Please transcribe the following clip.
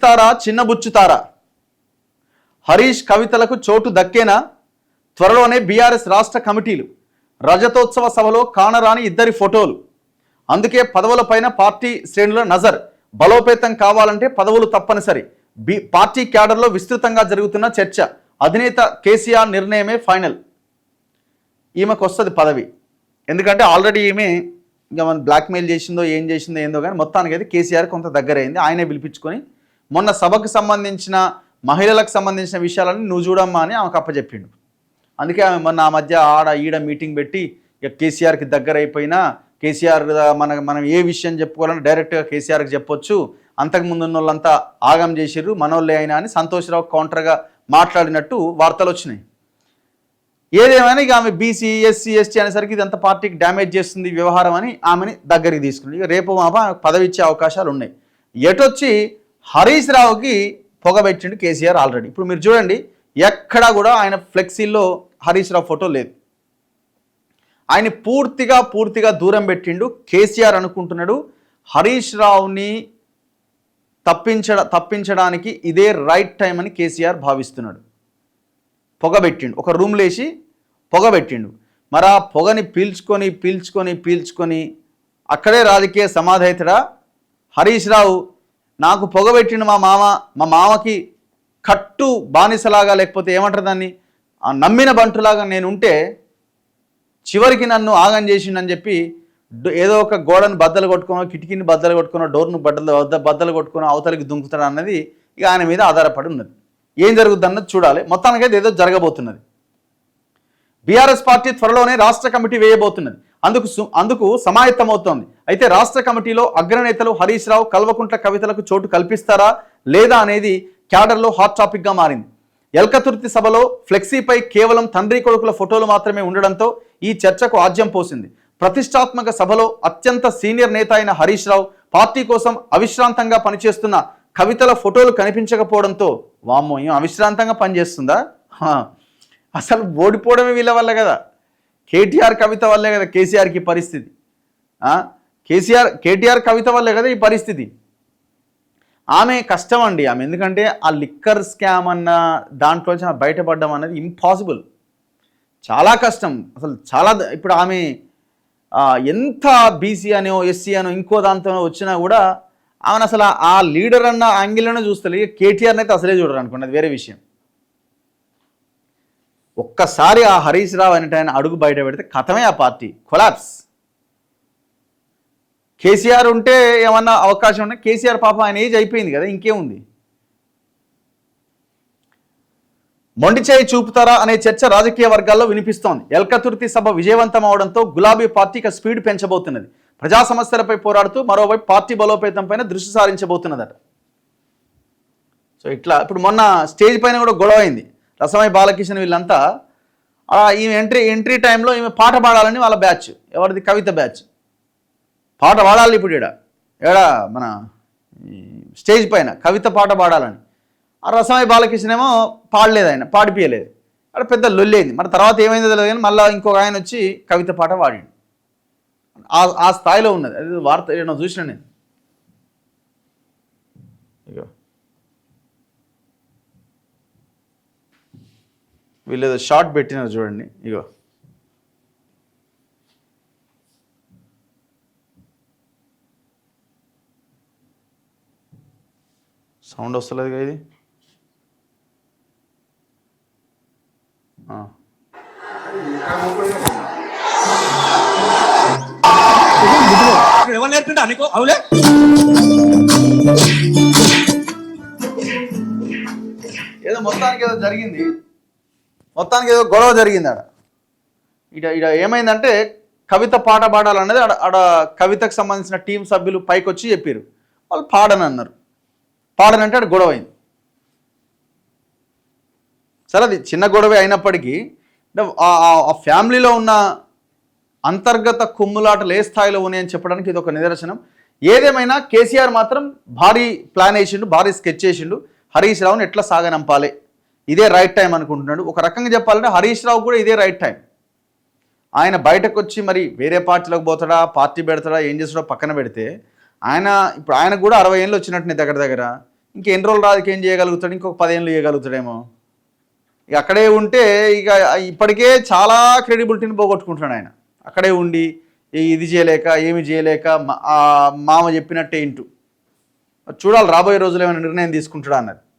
కల్పిస్తారా చిన్నబుచ్చుతారా? హరీష్ కవితలకు చోటు దక్కేనా? త్వరలోనే బీఆర్ఎస్ రాష్ట్ర కమిటీలు. రజతోత్సవ సభలో కానరాని ఇద్దరి ఫోటోలు. అందుకే పదవులపైన పార్టీ శ్రేణుల నజర్. బలోపేతం కావాలంటే పదవులు తప్పనిసరి. పార్టీ క్యాడర్లో విస్తృతంగా జరుగుతున్న చర్చ. అధినేత కేసీఆర్ నిర్ణయమే ఫైనల్. ఈమెకు వస్తుంది పదవి, ఎందుకంటే ఆల్రెడీ ఈమె ఇంకా మనం బ్లాక్మెయిల్ చేసిందో ఏం చేసిందో ఏందో కానీ మొత్తానికి అయితే కేసీఆర్ కొంత దగ్గరైంది. ఆయనే పిలిపించుకొని మొన్న సభకు సంబంధించిన మహిళలకు సంబంధించిన విషయాలని నువ్వు చూడమ్మా అని ఆమెకు అప్పచెప్పిండు. అందుకే ఆమె మొన్న ఆ మధ్య ఆడ ఈడ మీటింగ్ పెట్టి ఇక కేసీఆర్కి దగ్గర అయిపోయినా కేసీఆర్ మనం ఏ విషయం చెప్పుకోవాలని డైరెక్ట్గా కేసీఆర్కి చెప్పొచ్చు, అంతకుముందు ఉన్న వాళ్ళంతా ఆగం చేసిర్రు మనోళ్ళే అయినా అని సంతోష్రావు కౌంటర్గా మాట్లాడినట్టు వార్తలు వచ్చినాయి. ఏదేమైనా ఇక ఆమె బీసీ ఎస్సీ ఎస్టీ అనేసరికి ఇదంతా పార్టీకి డ్యామేజ్ చేస్తుంది వ్యవహారం అని ఆమెని దగ్గరికి తీసుకుంది. ఇక రేపు మాప పదవి ఇచ్చే అవకాశాలు ఉన్నాయి. ఎటొచ్చి హరీష్ రావుకి పొగబెట్టిండు కేసీఆర్ ఆల్రెడీ. ఇప్పుడు మీరు చూడండి, ఎక్కడా కూడా ఆయన ఫ్లెక్సీల్లో హరీష్ రావు ఫోటో లేదు. ఆయన పూర్తిగా దూరం పెట్టిండు. కేసీఆర్ అనుకుంటున్నాడు హరీష్ రావుని తప్పించడానికి ఇదే రైట్ టైం అని కేసీఆర్ భావిస్తున్నాడు. పొగబెట్టిండు, ఒక రూమ్లో వేసి పొగబెట్టిండు. మరి ఆ పొగని పీల్చుకొని అక్కడే రాజకీయ సమాధైతడా హరీష్ రావు? నాకు పొగబెట్టిండు మా మామకి కట్టు బానిసలాగా, లేకపోతే ఏమంటారు దాన్ని, నమ్మిన బంటులాగా నేను ఉంటే చివరికి నన్ను ఆగం చేసిండని చెప్పి ఏదో ఒక గోడను బద్దలు కొట్టుకునో కిటికీని బద్దలు కొట్టుకునో డోర్ను బద్దలు కొట్టుకునో అవతలికి దుంకుతాడు అన్నది ఇక ఆయన మీద ఆధారపడి ఉన్నది. ఏం జరుగుద్ది అన్నది చూడాలి. మొత్తానికైతే ఏదో జరగబోతున్నది. బీఆర్ఎస్ పార్టీ త్వరలోనే రాష్ట్ర కమిటీ వేయబోతున్నది. అందుకు సమాయత్తమవుతోంది. అయితే రాష్ట్ర కమిటీలో అగ్రనేతలు హరీష్ రావు, కల్వకుంట్ల కవితలకు చోటు కల్పిస్తారా లేదా అనేది క్యాడర్లో హాట్ టాపిక్గా మారింది. ఎల్కతుర్తి సభలో ఫ్లెక్సీపై కేవలం తండ్రి కొడుకుల ఫోటోలు మాత్రమే ఉండడంతో ఈ చర్చకు ఆజ్యం పోసింది. ప్రతిష్టాత్మక సభలో అత్యంత సీనియర్ నేత అయిన హరీష్ రావు, పార్టీ కోసం అవిశ్రాంతంగా పనిచేస్తున్న కవితల ఫోటోలు కనిపించకపోవడంతో వామ్మో ఏం అవిశ్రాంతంగా పనిచేస్తుందా? అసలు ఓడిపోవడమే వీళ్ళ వల్ల కదా, కేటీఆర్ కవిత వల్లే కదా కేసీఆర్కి పరిస్థితి. కేటీఆర్ కవిత వల్లే కదా ఈ పరిస్థితి. ఆమె కష్టం అండి ఆమె, ఎందుకంటే ఆ లిక్కర్ స్కామ్ అన్న దాంట్లో బయటపడడం అనేది ఇంపాసిబుల్, చాలా కష్టం అసలు చాలా. ఇప్పుడు ఆమె ఎంత బీసీ అనో ఎస్సీ అనో ఇంకో దాంతో వచ్చినా కూడా ఆమెను అసలు ఆ లీడర్ అన్న యాంగిల్లోనే చూస్తారు. ఇక కేటీఆర్ని అయితే అసలే చూడరు అనుకోండి, అది వేరే విషయం. ఒక్కసారి ఆ హరీష్ రావు అనేట ఆయన అడుగు బయట పెడితే కథమే ఆ పార్టీ కొలాప్స్. కేసీఆర్ ఉంటే ఏమన్నా అవకాశం ఉన్నా, కేసీఆర్ పాపం ఆయన ఏజ్ అయిపోయింది కదా, ఇంకేముంది. మొండి చేయి చూపుతారా అనే చర్చ రాజకీయ వర్గాల్లో వినిపిస్తోంది. ఎల్కతుర్తి సభ విజయవంతం అవడంతో గులాబీ పార్టీకి స్పీడ్ పెంచబోతున్నది. ప్రజా సమస్యలపై పోరాడుతూ మరోవైపు పార్టీ బలోపేతం పైన దృష్టి సారించబోతున్నదట. సో ఇట్లా ఇప్పుడు మొన్న స్టేజ్ పైన కూడా గొడవ అయింది. రసమై బాలకిషన్ వీళ్ళంతా ఈమె ఎంట్రీ టైంలో ఈమె పాట పాడాలని వాళ్ళ బ్యాచ్, ఎవరిది కవిత బ్యాచ్, పాట పాడాలి ఇప్పుడు ఏడ మన స్టేజ్ పైన కవిత పాట పాడాలని. ఆ రసమై బాలకృష్ణ ఏమో పాడలేదు, ఆయన పాడిపియలేదు, అక్కడ పెద్ద లొల్లేంది. మరి తర్వాత ఏమైందో తెలియదు కానీ మళ్ళీ ఇంకొక ఆయన వచ్చి కవిత పాట పాడాడు. ఆ స్థాయిలో ఉన్నది అది వార్త. నేను చూసిన నేను ఇగో వీళ్ళు ఏదో షార్ట్ పెట్టినారు చూడండి, ఇగో సౌండ్ వస్తలేదు ఇది. ఏదో మొత్తానికి ఏదో జరిగింది, మొత్తానికి ఏదో గొడవ జరిగింది ఆడ. ఇడ ఏమైందంటే కవిత పాట పాడాలన్నది ఆడ కవితకు సంబంధించిన టీం సభ్యులు పైకి వచ్చి చెప్పారు, వాళ్ళు పాడనన్నారు. పాడనంటే ఆడ గొడవ అయింది. సరే అది చిన్న గొడవే అయినప్పటికీ ఆ ఫ్యామిలీలో ఉన్న అంతర్గత కుమ్ములాటలు ఏ స్థాయిలో ఉన్నాయని చెప్పడానికి ఇది ఒక నిదర్శనం. ఏదేమైనా కేసీఆర్ మాత్రం భారీ ప్లాన్ వేసిండు, భారీ స్కెచ్ చేసిండు. హరీష్ రావుని ఎట్లా సాగనంపాలి, ఇదే రైట్ టైం అనుకుంటున్నాడు. ఒక రకంగా చెప్పాలంటే హరీష్ రావు కూడా ఇదే రైట్ టైం. ఆయన బయటకు వచ్చి మరి వేరే పార్టీలోకి పోతాడా, పార్టీ పెడతాడా, ఏం చేస్తాడో పక్కన పెడితే ఆయన ఇప్పుడు ఆయనకు కూడా 60 ఏళ్ళు వచ్చినట్టునే దగ్గర. ఇంకెన్ని రోజులు రాజకీయం చేయగలుగుతాడు, ఇంకొక 10 ఏళ్ళు చేయగలుగుతాడేమో. ఇక అక్కడే ఉంటే ఇక ఇప్పటికే చాలా క్రెడిబిలిటీని పోగొట్టుకుంటున్నాడు ఆయన. అక్కడే ఉండి ఇది చేయలేక ఏమి చేయలేక మామ చెప్పినట్టే ఇంటూ చూడాలి రాబోయే రోజులు ఏమైనా నిర్ణయం తీసుకుంటాడా అన్నది.